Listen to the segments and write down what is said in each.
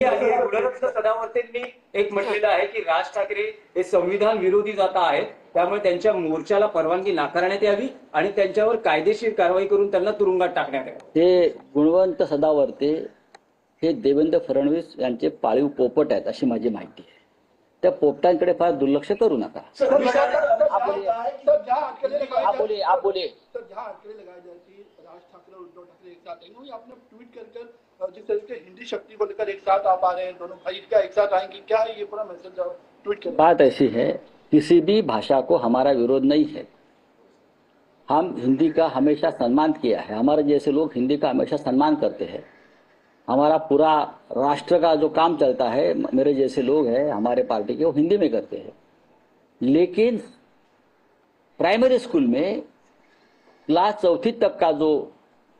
गुणरत्न सदावर्तेंनी एक म्हटलेलं आहे की राज ठाकरे हे संविधान विरोधी जाता आहेत, त्यामुळे त्यांच्या मोर्चाला परवानगी नाकारण्यात यावी आणि त्यांच्यावर कायदेशीर कारवाई करून त्यांना तुरुंगात टाकण्यात यावे। हे गुणवंत सदावर्ते हे देवेंद्र फडणवीस यांचे पाळीव पोपट आहेत अशी माझी माहिती आहे। त्या पोपटांकडे फार दुर्लक्ष करू नका। आप बोलिए। सर जहाँ अटकलें लगाई जा रही थी राज ठाकरे और उद्धव ठाकरे एक साथ आएंगे, आपने ट्वीट कर जिस तरीके हिंदी शक्ति को लेकर एक साथ आ पा रहे हैं दोनों भाई, क्या एक साथ आएंगे, क्या है ये पूरा मैसेज ट्वीट कर? बात ऐसी है, किसी भी भाषा को हमारा विरोध नहीं है। हम हिंदी का हमेशा सम्मान किया है, हमारे जैसे लोग हिंदी का हमेशा सम्मान करते हैं। हमारा पूरा राष्ट्र का जो काम चलता है, मेरे जैसे लोग हैं हमारे पार्टी के, वो हिंदी में करते हैं। लेकिन प्राइमरी स्कूल में क्लास चौथी तक का जो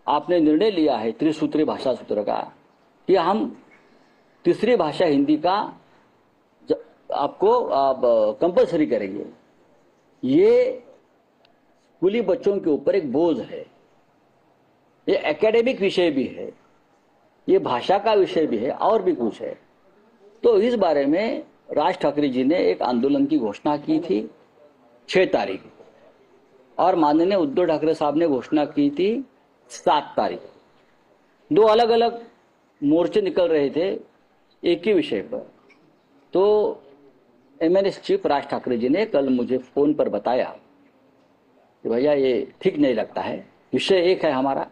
आपने निर्णय लिया है त्रिसूत्री भाषा सूत्र का, कि हम तीसरी भाषा हिंदी का आपको कंपलसरी करेंगे, ये स्कूली बच्चों के ऊपर एक बोझ है। ये एकेडमिक विषय भी है, ये भाषा का विषय भी है और भी कुछ है। तो इस बारे में राज ठाकरे जी ने एक आंदोलन की घोषणा की थी 6 तारीख, और माननीय उद्धव ठाकरे साहब ने घोषणा की थी 7 तारीख। दो अलग अलग मोर्चे निकल रहे थे एक ही विषय पर। तो एमएनएस चीफ राज ठाकरे जी ने कल मुझे फोन पर बताया कि भैया ये ठीक नहीं लगता है, विषय एक है हमारा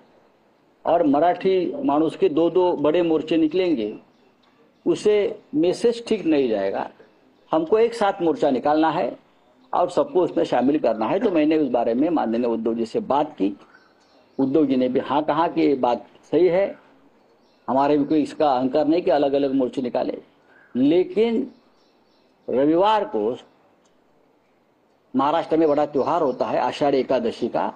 और मराठी मानुस के दो दो बड़े मोर्चे निकलेंगे, उसे मैसेज ठीक नहीं जाएगा। हमको एक साथ मोर्चा निकालना है और सबको उसमें शामिल करना है। तो मैंने उस बारे में माननीय उद्धव जी से बात की। उद्धव जी ने भी हाँ कहा कि ये बात सही है, हमारे भी कोई इसका अहंकार नहीं कि अलग अलग मोर्चे निकाले। लेकिन रविवार को महाराष्ट्र में बड़ा त्योहार होता है आषाढ़ी एकादशी का,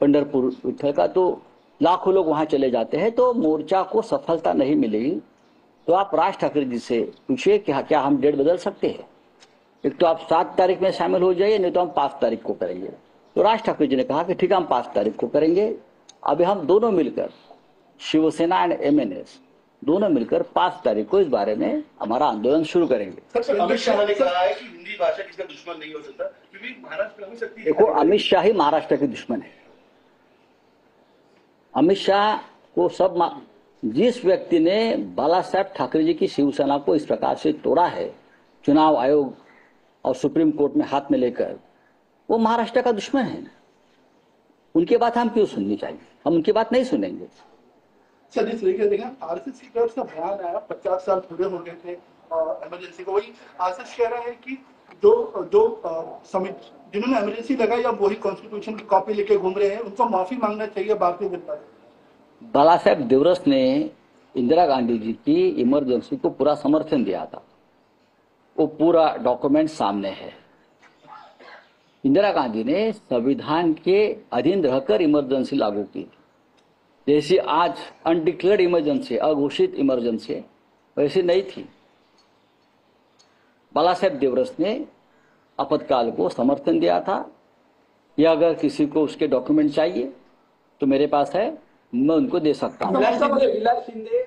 पंढरपुर विठल का, तो लाखों लोग वहां चले जाते हैं, तो मोर्चा को सफलता नहीं मिलेगी। तो आप राज ठाकरे जी से पूछिए कि क्या हम डेट बदल सकते हैं। एक तो आप 7 तारीख में शामिल हो जाइए, नहीं तो हम 5 तारीख को करेंगे। तो राज ठाकरे जी ने कहा कि ठीक है हम 5 तारीख को करेंगे। अभी हम दोनों मिलकर, शिवसेना एंड एमएनएस दोनों मिलकर 5 तारीख को इस बारे में हमारा आंदोलन शुरू करेंगे। सर अमित शाह ने कहा है कि हिंदी भाषा किसी का दुश्मन नहीं हो सकता, क्योंकि महाराष्ट्र में शक्ति। देखो, अमित शाह ही महाराष्ट्र के दुश्मन है। अमित शाह को सब जिस व्यक्ति ने बाला साहब ठाकरे जी की शिवसेना को इस प्रकार से तोड़ा है, चुनाव आयोग और सुप्रीम कोर्ट में हाथ में लेकर, वो महाराष्ट्र का दुश्मन है। उनकी बात हम क्यों सुननी चाहिए? हम उनकी बात नहीं सुनेंगे। सर जिस तरीके से देखें आरएसएस की तरफ से बयान आया, 50 साल पूरे हो गए थे इमरजेंसी को, वही आरएसएस कह रहा है कि जो समिति जिन्होंने इमरजेंसी लगाई अब वही कॉन्स्टिट्यूशन की कॉपी लेके घूम रहे हैं, उनको माफी मांगना चाहिए भारतीय जनता से। बाला साहेब देवरस ने इंदिरा गांधी जी की इमरजेंसी को पूरा समर्थन दिया था, वो पूरा डॉक्यूमेंट सामने है। इंदिरा गांधी ने संविधान के अधीन रहकर इमरजेंसी लागू की, जैसी आज अनडिक्लेयर्ड इमरजेंसी, अघोषित इमरजेंसी वैसी नहीं थी। बाला साहेब देवरस ने आपातकाल को समर्थन दिया था। या अगर किसी को उसके डॉक्यूमेंट चाहिए तो मेरे पास है, मैं उनको दे सकता हूँ। विलास शिंदे